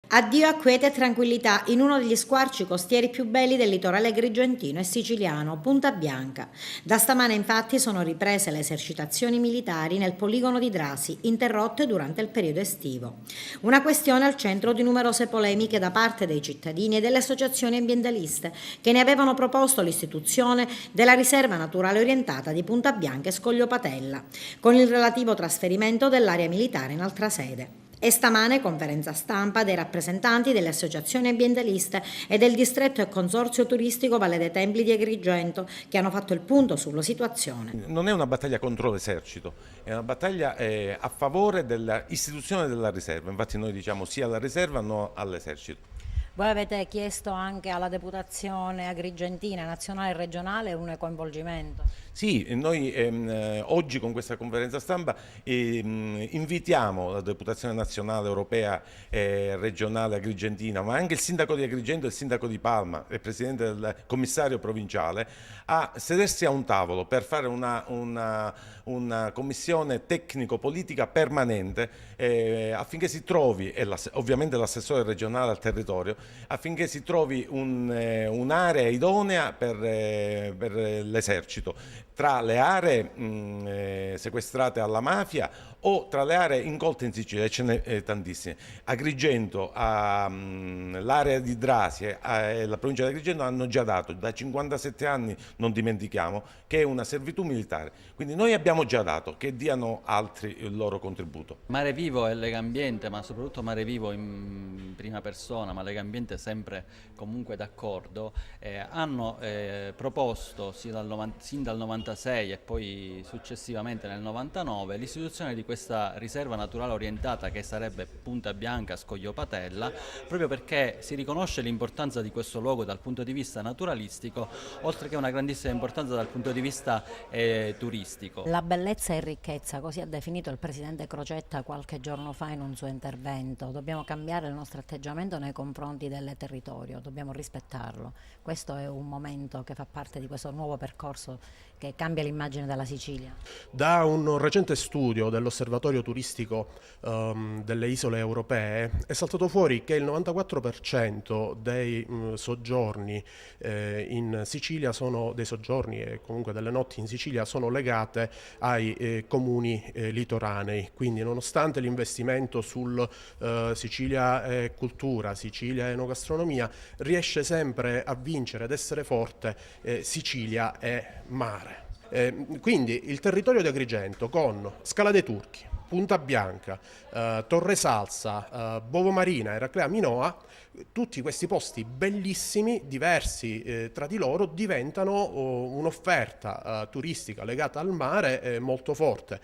Addio a quiete e tranquillità in uno degli squarci costieri più belli del litorale agrigentino e siciliano, Punta Bianca. Da stamane infatti sono riprese le esercitazioni militari nel poligono di Drasi, interrotte durante il periodo estivo. Una questione al centro di numerose polemiche da parte dei cittadini e delle associazioni ambientaliste che ne avevano proposto l'istituzione della riserva naturale orientata di Punta Bianca e Scoglio Patella, con il relativo trasferimento dell'area militare in altra sede. E stamane conferenza stampa dei rappresentanti delle associazioni ambientaliste e del distretto e consorzio turistico Valle dei Templi di Agrigento che hanno fatto il punto sulla situazione. Non è una battaglia contro l'esercito, è una battaglia a favore dell'istituzione della riserva. Infatti noi diciamo sì alla riserva, no all'esercito. Voi avete chiesto anche alla deputazione agrigentina, nazionale e regionale un coinvolgimento? Sì, noi oggi con questa conferenza stampa invitiamo la Deputazione Nazionale, Europea e Regionale Agrigentina, ma anche il Sindaco di Agrigento e il Sindaco di Palma e il Presidente del Commissario Provinciale a sedersi a un tavolo per fare una commissione tecnico-politica permanente affinché si trovi, e ovviamente l'assessore regionale al territorio, affinché si trovi un'area idonea per l'esercito, tra le aree sequestrate alla mafia o tra le aree incolte in Sicilia, e ce n'è tantissime. Agrigento, l'area di Drasi e la provincia di Agrigento hanno già dato da 57 anni, non dimentichiamo, che è una servitù militare. Quindi noi abbiamo già dato, che diano altri il loro contributo. Mare Vivo e Legambiente, ma soprattutto Mare Vivo in prima persona, ma Legambiente sempre comunque d'accordo, hanno proposto sin dal 96 e poi successivamente nel 99 l'istituzione di questa riserva naturale orientata che sarebbe Punta Bianca Scoglio Patella, proprio perché si riconosce l'importanza di questo luogo dal punto di vista naturalistico, oltre che una grandissima importanza dal punto di vista turistico. La bellezza e ricchezza, così ha definito il presidente Crocetta qualche giorno fa in un suo intervento. Dobbiamo cambiare il nostro atteggiamento nei confronti del territorio, dobbiamo rispettarlo. Questo è un momento che fa parte di questo nuovo percorso che cambia l'immagine della Sicilia. Da un recente studio dell'Osservatorio turistico delle isole europee è saltato fuori che il 94% dei soggiorni in Sicilia sono dei soggiorni e comunque delle notti in Sicilia sono legate ai comuni litoranei, quindi nonostante l'investimento sul Sicilia cultura, Sicilia enogastronomia, riesce sempre a vincere ed essere forte Sicilia e mare. Quindi il territorio di Agrigento con Scala dei Turchi, Punta Bianca, Torre Salsa, Bovo Marina, Eraclea Minoa, tutti questi posti bellissimi, diversi tra di loro, diventano un'offerta turistica legata al mare molto forte.